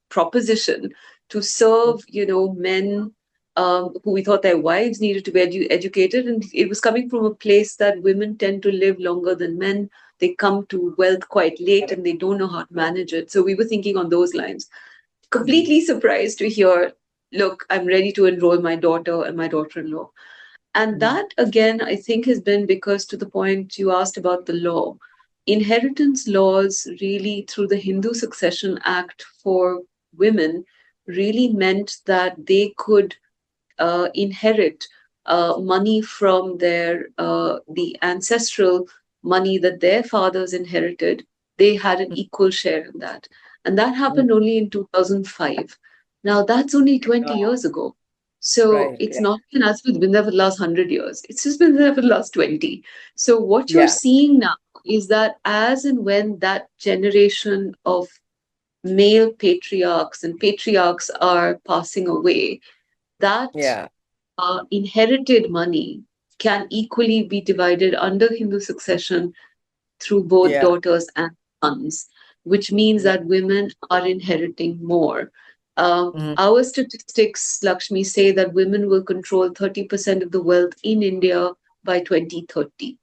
proposition to serve, men who we thought their wives needed to be educated, and it was coming from a place that women tend to live longer than men. They come to wealth quite late and they don't know how to manage it. So we were thinking on those lines. mhm, Completely surprised to hear, look, I'm ready to enroll my daughter and my daughter-in-law. And mhm, that, again, I think has been because, to the point you asked about the law, inheritance laws really, through the Hindu Succession Act for women, really meant that they could inherit money from their the ancestral money that their fathers inherited. They had an equal share in that, and that Mm. happened only in 2005. Now that's only 20 Wow. years ago. So Right. it's Yeah. not been as if it's been there for the last 100 years. It's just been there for the last 20. So what you're Yeah. seeing now is that as and when that generation of male patriarchs and patriarchs are passing away, that Yeah. inherited money can equally be divided under Hindu succession through both Yeah. daughters and sons, which means Yeah. that women are inheriting more. Mhm. Our statistics, Lakshmi, say that women will control 30% of the wealth in India by 2030.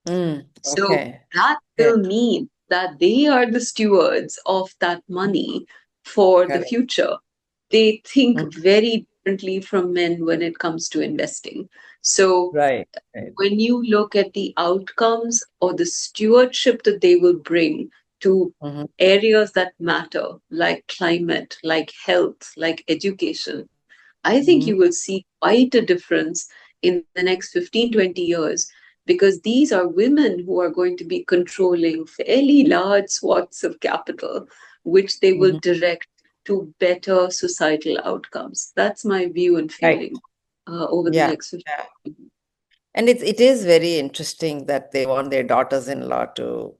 Mm. So Okay. that Okay. will mean that they are the stewards of that money for the Correct. future. They think Mm. very differently from men when it comes to investing. So Right. Right. when you look at the outcomes or the stewardship that they will bring to Hmm. areas that matter, like climate, like health, like education, I think Hmm. you will see quite a difference in the next 15, 20 years, because these are women who are going to be controlling fairly large swaths of capital, which they will Hmm. direct to better societal outcomes. That's my view and Right. feeling over the Yeah. next 15. Yeah. And it is very interesting that they want their daughters-in-law to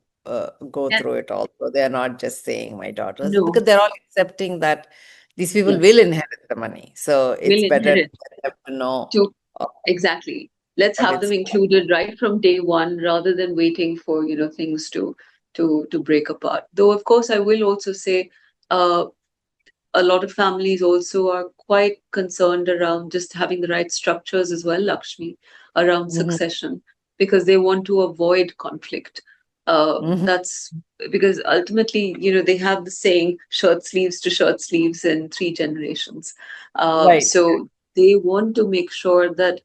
go Yeah. through it also. They are not just saying my daughters, No, because they're all accepting that these people will yes, inherit the money. So will it's better inherit. for them to know To uh, exactly. Let's what have them it's. included right from day one rather than waiting for, things to break apart. Though of course I will also say uh, a lot of families also are quite concerned around just having the right structures as well, Lakshmi, around Mhm. succession, because they want to avoid conflict. Mhm. That's because ultimately, they have the saying shirt sleeves to shirt sleeves in three generations. Right. So they want to make sure that,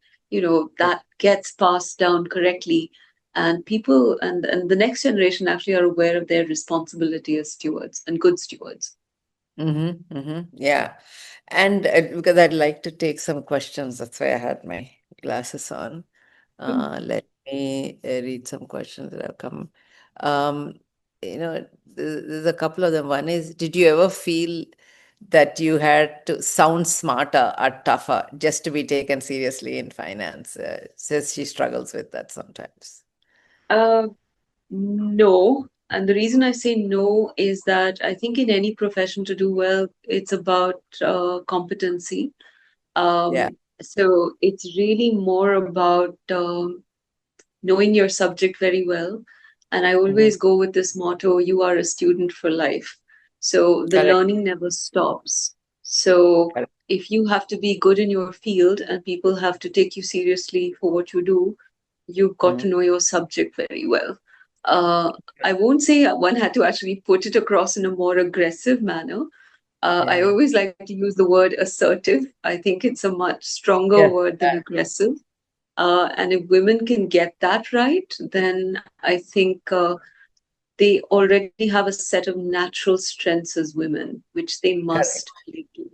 that gets passed down correctly. And people and the next generation actually are aware of their responsibility as stewards and good stewards. Mm-hmm, mm-hmm. Yeah. And because I'd like to take some questions, that's why I had my glasses on. Let me read some questions that have come. Um, there's a couple of them. One is, did you ever feel that you had to sound smarter or tougher just to be taken seriously in finance? Says she struggles with that sometimes. Uh, no. And the reason I say no is that I think in any profession to do well, it's about competency. Yeah. So it's really more about knowing your subject very well. And I Mm-hmm. always go with this motto, you are a student for life. So the Correct. learning never stops. So Correct. if you have to be good in your field and people have to take you seriously for what you do, you've got Mm-hmm. to know your subject very well. I won't say one had to actually put it across in a more aggressive manner. I Yeah. always like to use the word assertive. I think it's a much stronger Yes. word than aggressive. And if women can get that right, then I think they already have a set of natural strengths as women, which they must Correct. play to.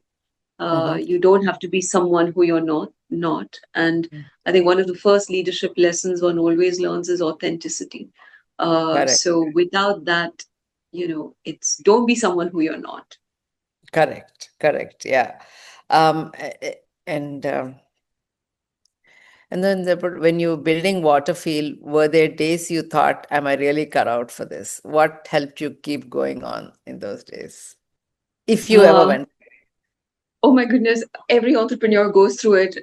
Mm-hmm. You don't have to be someone who you're not. And I think one of the first leadership lessons one always learns is authenticity. Correct. So without that, it's don't be someone who you're not. Correct, correct, yeah. And then when you were building Waterfield, were there days you thought, "Am I really cut out for this?" What helped you keep going on in those days, if you ever Uh, went? oh my goodness, every entrepreneur goes through it.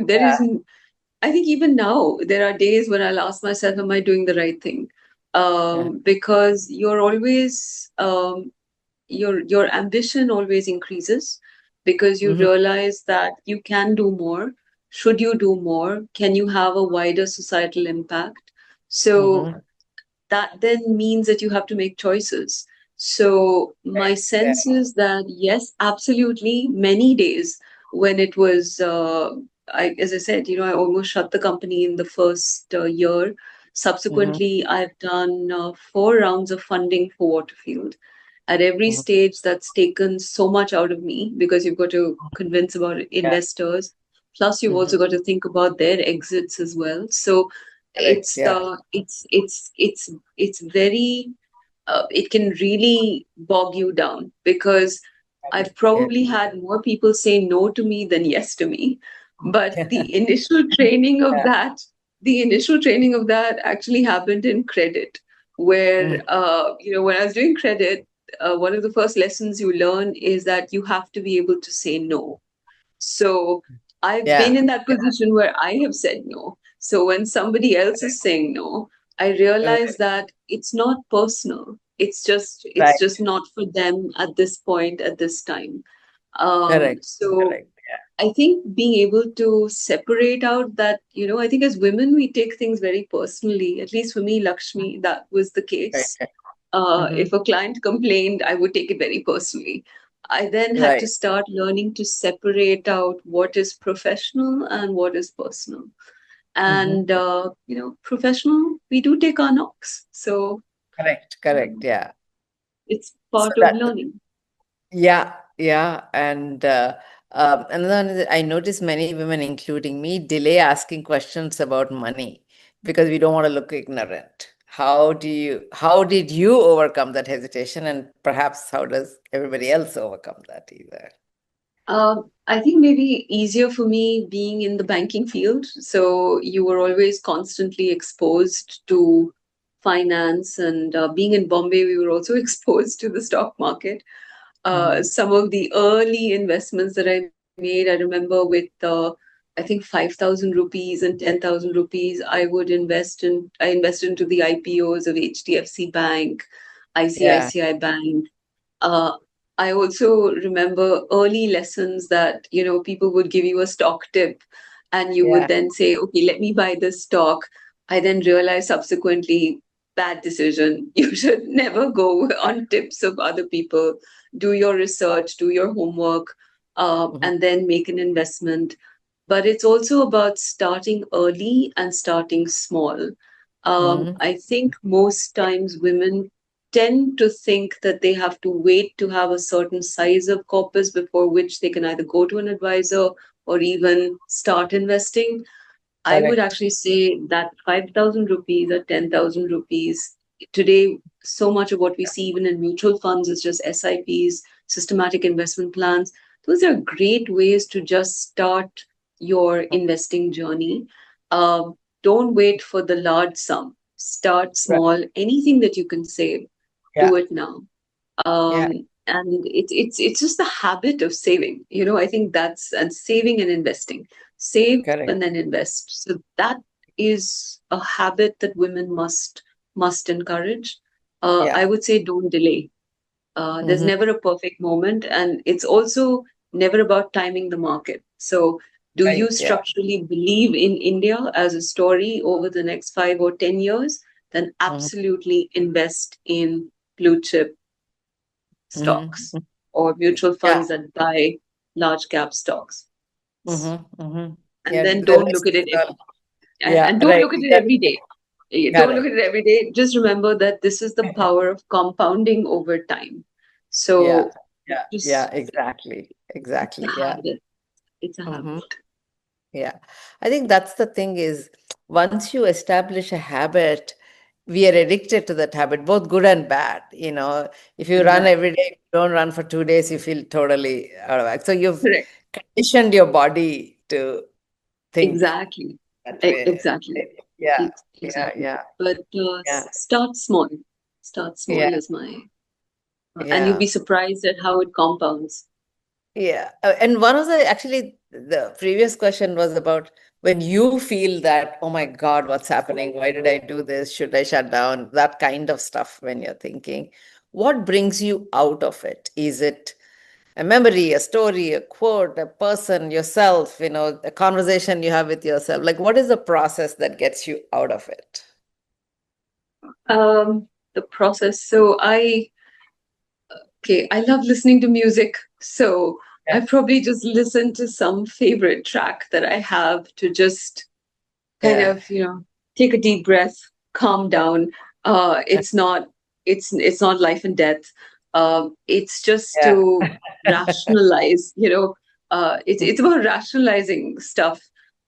There Yeah, is I think even now there are days when I'll ask myself, "Am I doing the right thing?" yeah. Because you're always your ambition always increases because you Mm-hmm, realize that you can do more. Should you do more? Can you have a wider societal impact? So mm-hmm. that then means that you have to make choices. So my Yeah. sense is that yes, absolutely, many days when it was, as I said, I almost shut the company in the first year. Mm-hmm, Subsequently, I've done 4 rounds of funding for Waterfield, At every Mhm. stage, that's taken so much out of me because you've got to convince about Yeah. investors. Plus, you've Hmm. also got to think about their exits as well. So Correct. Yeah. it's very it can really bog you down because I've Yeah. probably had more people say no to me than yes to me. But Yeah. the initial training of that actually happened in credit, where, Mm. when I was doing credit, one of the first lessons you learn is that you have to be able to say no. So I've been Yeah. in that position where I have said no. So when somebody else is saying no, I realize Correct. that it's not personal. It's Right. just not for them at this point, at this time. Correct. So Correct. Yeah. I think being able to separate out that, I think as women, we take things very personally. At least for me, Lakshmi, that was the Right. case. Right. Hmm. If a client complained, I would take it very personally. I then had to Right. start learning to separate out what is professional and what is personal. Hmm. And, professional, we do take our knocks. So Correct. Correct. um, Yeah. it's So part of that, learning. yeah, yeah. And another one is I notice many women, including me, delay asking questions about money because we don't want to look ignorant. How did you overcome that hesitation? And perhaps how does everybody else overcome that either? I think maybe easier for me being in the banking field. So you were always constantly exposed to finance, and being in Bombay, we were also exposed to the stock market. Hmm. Some of the early investments that I made, I remember with I think 5,000 rupees and 10,000 rupees, I invested into the IPOs of HDFC Bank, Yeah, ICICI Bank. uh, I also remember early lessons that, people would give you a stock tip and you would yeah. then say, okay, let me buy this stock. I then realized subsequently, bad decision. You should never go on tips of other people. Do your research, do your homework, Mhm, and then make an investment. But it's also about starting early and starting small. mhm. I think most times women tend to think that they have to wait to have a certain size of corpus before which they can either go to an advisor or even start investing. I would Correct. actually say that 5,000 rupees or 10,000 rupees today, so much of what we see even in mutual funds is just SIPs, systematic investment plans. Those are great ways to just start your investing journey. Don't wait for the large sum. Start Right. small. Anything that you can save, do Yeah, it now. yeah. And it's just the habit of saving. I think that's and saving and investing. Save Correct. and then invest. So that is a habit that women must encourage. I Yeah. would say don't delay. There's Hmm. never a perfect moment, and it's also never about timing the market. So, do you Right. Yeah. structurally believe in India as a story over the next 5 or 10 years? Then Hmm. absolutely invest in blue chip stocks Hmm. or mutual Yeah. funds that buy large cap stocks. Hmm. Hmm. And Yeah. then The don't rest look at is it all. Yeah. and don't Right. look at it Yeah. every day. Don't look Correct. at it every day. Just remember that this is the power of compounding over time. Yeah. So Yeah. Yeah. just Exactly. it's a Exactly. Yeah. habit. It's a Hmm. habit. Yeah. I think that's the thing is once you establish a habit, we are addicted to that habit, both good and bad. If you run Exactly. every day, if you don't run for 2 days, you feel totally out of whack. So you've Correct. conditioned your body to think Exactly. that way. Exactly. Yeah, yeah, Exactly. yeah, But yeah, start small. Start small yeah, is my, and you'll yeah, be surprised at how it compounds. yeah. And one of the previous question was about when you feel that, oh my God, what's happening? Why did I do this? Should I shut down? That kind of stuff when you're thinking. What brings you out of it? Is it a memory, a story, a quote, a person, yourself, a conversation you have with yourself? Like, what is the process that gets you out of it? The process. So I love listening to music. So I Yeah, probably just listen to some favorite track that I have to just kind yeah, of, take a deep breath, calm down. It's not life and death. It's just Yeah. to rationalize, it's about rationalizing stuff.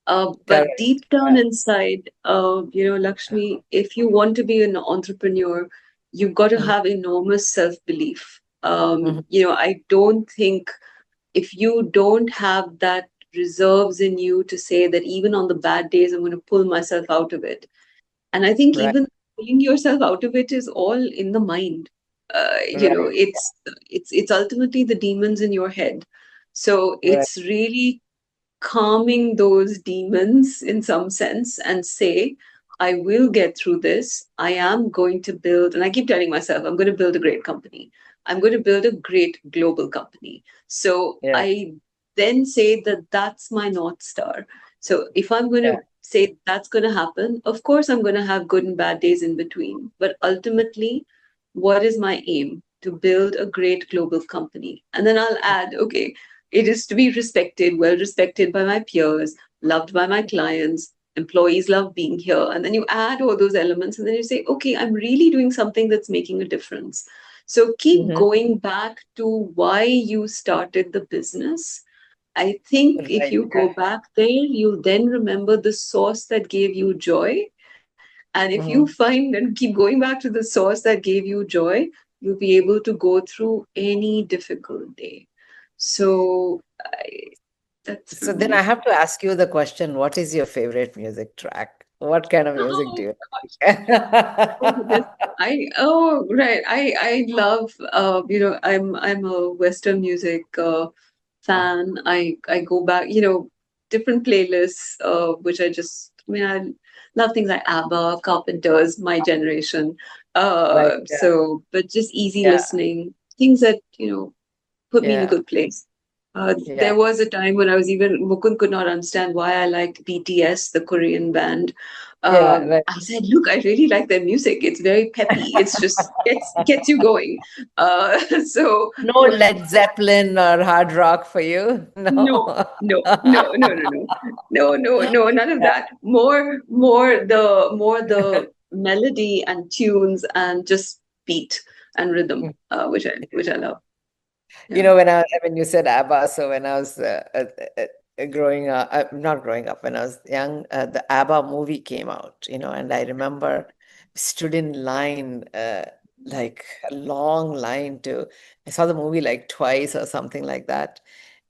But Correct. deep down Yeah. inside, Lakshmi, if you want to be an entrepreneur, you've got to Mhm. have enormous self-belief. Mhm. I don't think if you don't have that reserves in you to say that even on the bad days, I'm going to pull myself out of it. And I think Right. even pulling yourself out of it is all in the mind. Right. It's ultimately the demons in your head. So Right. it's really calming those demons in some sense and say, I will get through this. I am going to build, and I keep telling myself, I'm going to build a great company. I'm going to build a great global company. So Yeah. I then say that that's my North Star. So if I'm going Yeah. to say that's going to happen, of course, I'm going to have good and bad days in between. But ultimately, what is my aim? To build a great global company. And then I'll add, okay, it is to be respected, well respected by my peers, loved by my clients, employees love being here. And then you add all those elements and then you say, okay, I'm really doing something that's making a difference. So keep Mhm. going back to why you started the business. I think if Right. you go back there, you'll then remember the source that gave you joy. And if you Mhm. find and keep going back to the source that gave you joy, you'll be able to go through any difficult day. So that's So from then I me. have to ask you the question, what is your favorite music track? What kind of music do Oh you gosh. Oh goodness. like? I love I'm a Western music fan. I go back, different playlists which I love things like ABBA, Carpenters, my generation. Right. Yeah. But just easy Yeah. listening, things that, put me in a Yeah. good place. Yeah. There was a time when Mukund could not understand why I liked BTS, the Korean band. Yeah. Right. I said, look, I really like their music. It's very peppy. It's just gets you going. So No Led Zeppelin or hard rock for you? no, No. no, no, no, no, no, no, no, no, none of Yeah. that. More the melody and tunes and just beat and rhythm, which I love. You Yeah. know, when you said ABBA, so when I was growing up, not growing up, when I was young, the ABBA movie came out, and I remember stood in line, like a long line I saw the movie like twice or something like that.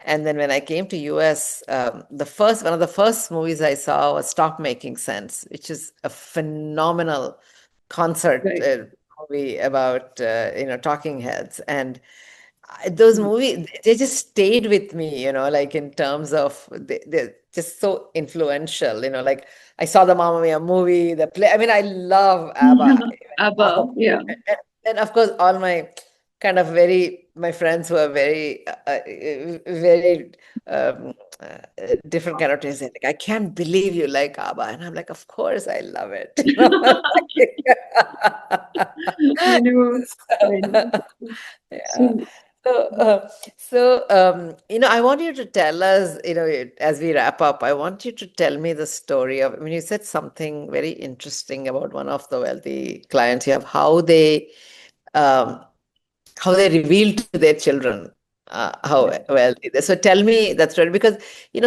And then when I came to US, one of the first movies I saw was Stop Making Sense, which is a phenomenal concert Right. movie about, talking heads. And those movies, they just stayed with me, like in terms of they're just so influential, like I saw the Mamma Mia movie, the play. I mean, I love ABBA even ABBA, now. yeah. And of course, all my my friends who are very different kind of taste. Like, I can't believe you like ABBA. And I'm like, of course I love it. I know, I know. Yeah. So, I want you to tell us, as we wrap up, I want you to tell me the story of, I mean, you said something very interesting about one of the wealthy clients you have, um, how they reveal to their children how yeah. wealthy they. So tell me that story, because,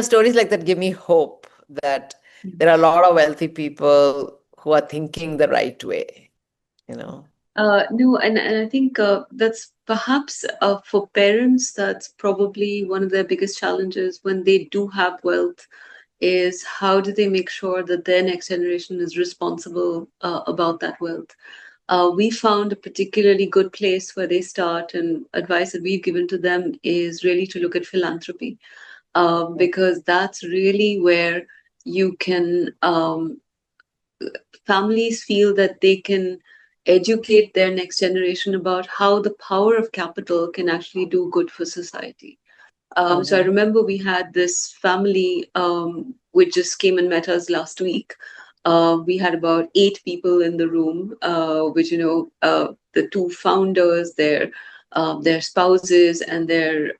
stories like that give me hope that there are a lot of wealthy people who are thinking the right way, you know. No, and I think that's perhaps for parents, that's probably one of their biggest challenges when they do have wealth, is how do they make sure that their next generation is responsible about that wealth. We found a particularly good place where they start, and advice that we've given to them is really to look at philanthropy, because that's really where you can families feel that they can educate their next generation about how the power of capital can actually do good for society. So I Mm-hmm. remember we had this family which just came and met us last week. We had about 8 people in the room, which the two founders, their spouses, and their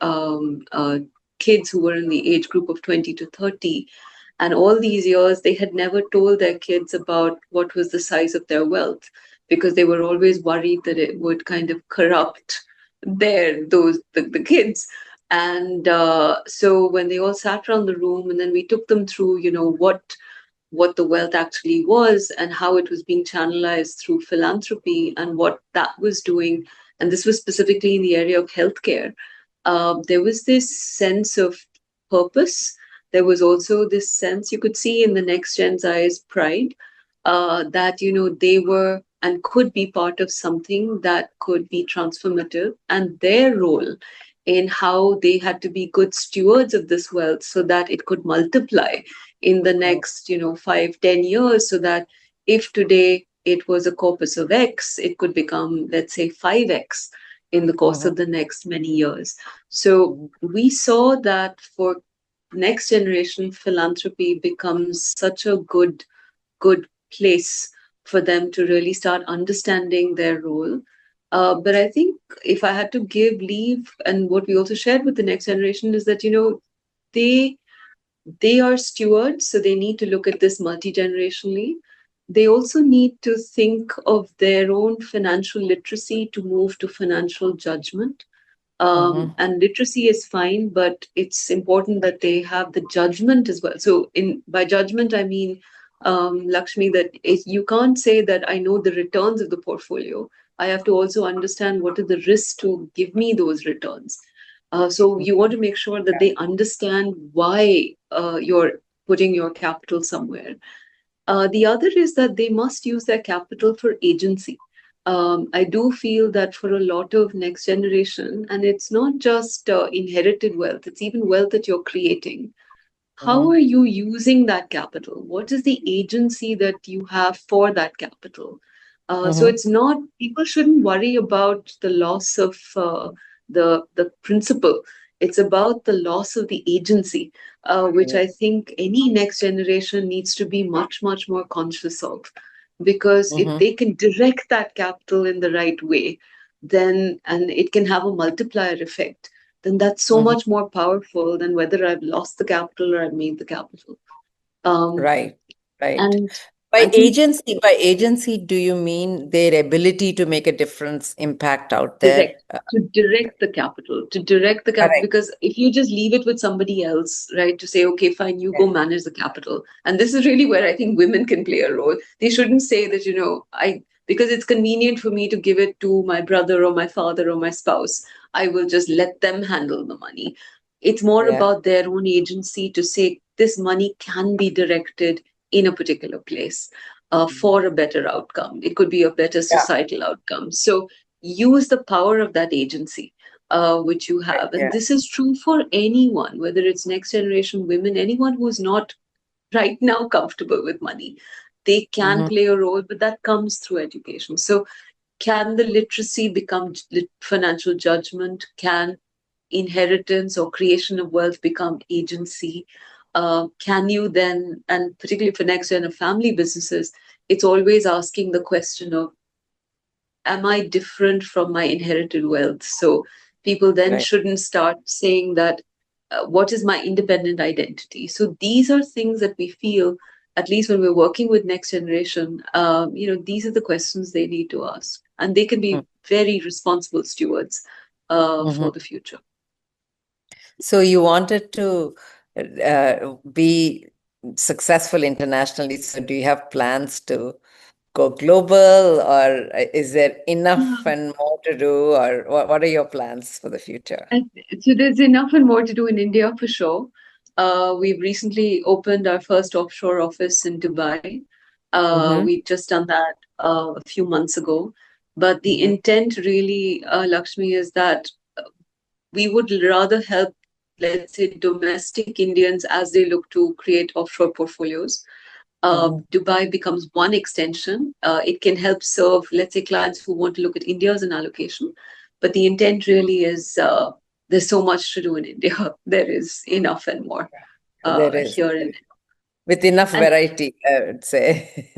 kids who were in the age group of 20 to 30. And all these years, they had never told their kids about what was the size of their wealth because they were always worried that it would kind of corrupt the kids. And so when they all sat around the room, and then we took them through, what the wealth actually was and how it was being channelized through philanthropy and what that was doing. And this was specifically in the area of healthcare. There was this sense of purpose. There was also this sense you could see in the next gen's eyes, pride, that, they were and could be part of something that could be transformative, and their role in how they had to be good stewards of this wealth so that it could multiply in the next 5-10 years, so that if today it was a corpus of X, it could become, let's say, 5X in the course of the next many years. So we saw that for next generation, philanthropy becomes such a good place for them to really start understanding their role. But I think if I had to give leave, and what we also shared with the next generation is that, they they are stewards, so they need to look at this multi-generationally. They also need to think of their own financial literacy to move to financial judgment. Mhm. And literacy is fine, but it's important that they have the judgment as well. So, in by judgment, I mean, Lakshmi, that you can't say that I know the returns of the portfolio. I have to also understand what are the risks to give me those returns. So you want to make sure that they understand why you're putting your capital somewhere. The other is that they must use their capital for agency. I do feel that for a lot of next generation, and it's not just inherited wealth, it's even wealth that you're creating. How Mhm. are you using that capital? What is the agency that you have for that capital? So Mhm. it's not, people shouldn't worry about the loss of the principle. It's about the loss of the agency, which Yeah. I think any next generation needs to be much, much more conscious of. Because if Mhm. they can direct that capital in the right way, then, and it can have a multiplier effect, then that's so Mhm. much more powerful than whether I've lost the capital or I've made the capital. Um, Right. Right. and I think By agency, do you mean their ability to make a difference, impact out there? direct to direct the capital, Correct. because if you just leave it with somebody else, right, to say, okay, fine, you go manage the capital, and this is really where I think women can play a role. They shouldn't say that, I, because it's convenient for me to give it to my brother or my father or my spouse, I will just let them handle the money. It's more Yeah. about their own agency to say this money can be directed in a particular place, for a better outcome. It could be a better Yeah. societal outcome. So use the power of that agency, which you have. And Yeah. this is true for anyone, whether it's next generation women, anyone who's not right now comfortable with money. They can Mhm. play a role, but that comes through education. So, can the literacy become financial judgment? Can inheritance or creation of wealth become agency? Can you then, and particularly for next gen of family businesses, it's always asking the question of, am I different from my inherited wealth? So people then Right. shouldn't start saying that, what is my independent identity? So these are things that we feel, at least when we're working with next generation, these are the questions they need to ask. And they can be very responsible stewards Mm-hmm. for the future. So you wanted to be successful internationally. So do you have plans to go global, or is there enough and more to do, or what are your plans for the future? And so there's enough and more to do in India for sure. We've recently opened our first offshore office in Dubai. Mm-hmm. We've just done that a few months ago. But the Mm-hmm. intent really, Lakshmi, is that we would rather help, let's say, domestic Indians as they look to create offshore portfolios. Mm-hmm. Dubai becomes one extension. It can help serve, let's say, clients who want to look at India as an allocation. But the intent really is, there's so much to do in India. There is enough and more There is, here in. with enough And variety, I would yeah, say.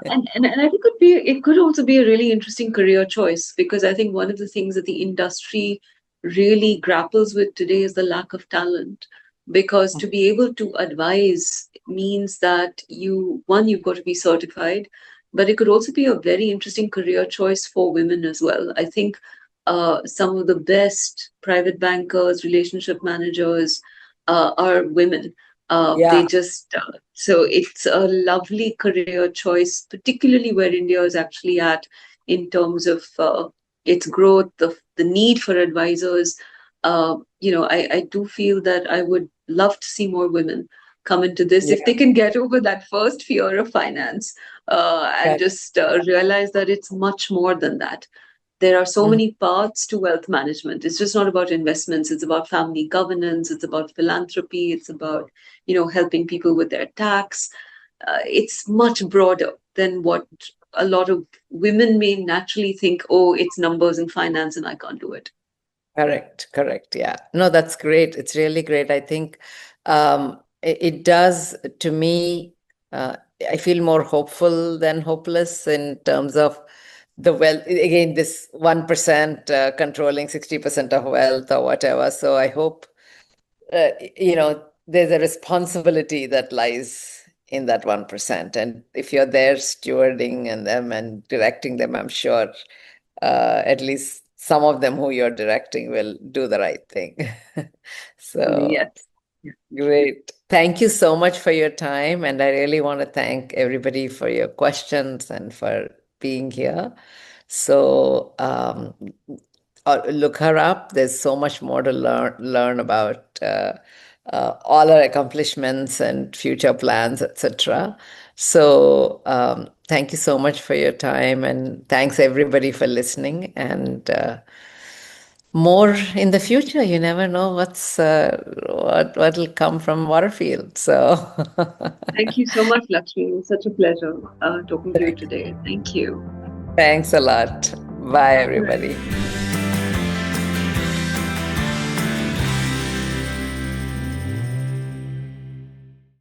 and I think it could also be a really interesting career choice, because I think one of the things that the industry really grapples with today is the lack of talent. Because to be able to advise means that you've got to be certified, but it could also be a very interesting career choice for women as well. I think some of the best private bankers, relationship managers are women. They Yeah, just so it's a lovely career choice, particularly where India is actually at in terms of its growth, the need for advisors. I do feel that I would love to see more women come into this if yeah, they can get over that first fear of finance and correct. just realize that it's much more than that. There are so Mhm. many paths to wealth management. It's just not about investments. It's about family governance. It's about philanthropy. It's about, helping people with their tax. It's much broader than what a lot of women may naturally think, oh, it's numbers and finance and I can't do it. Correct, correct. Yeah. No, that's great. It's really great. I think it does, to me, uh, I feel more hopeful than hopeless in terms of the wealth. Again, this 1% controlling 60% of wealth or whatever. So I hope, there's a responsibility that lies in that 1%. And if you're there stewarding and them and directing them, I'm sure at least some of them who you're directing will do the right thing. So Yes. Yeah. great. Thank you so much for your time. And I really want to thank everybody for your questions and for being here. So look her up. There's so much more to learn about all her accomplishments and future plans, etc. So thank you so much for your time, and thanks everybody for listening. And more in the future. You never know what'll come from Waterfield. So Thank you so much, Lakshmi. It was such a pleasure talking to you today. Thank you. thanks a lot. Bye, Right. everybody.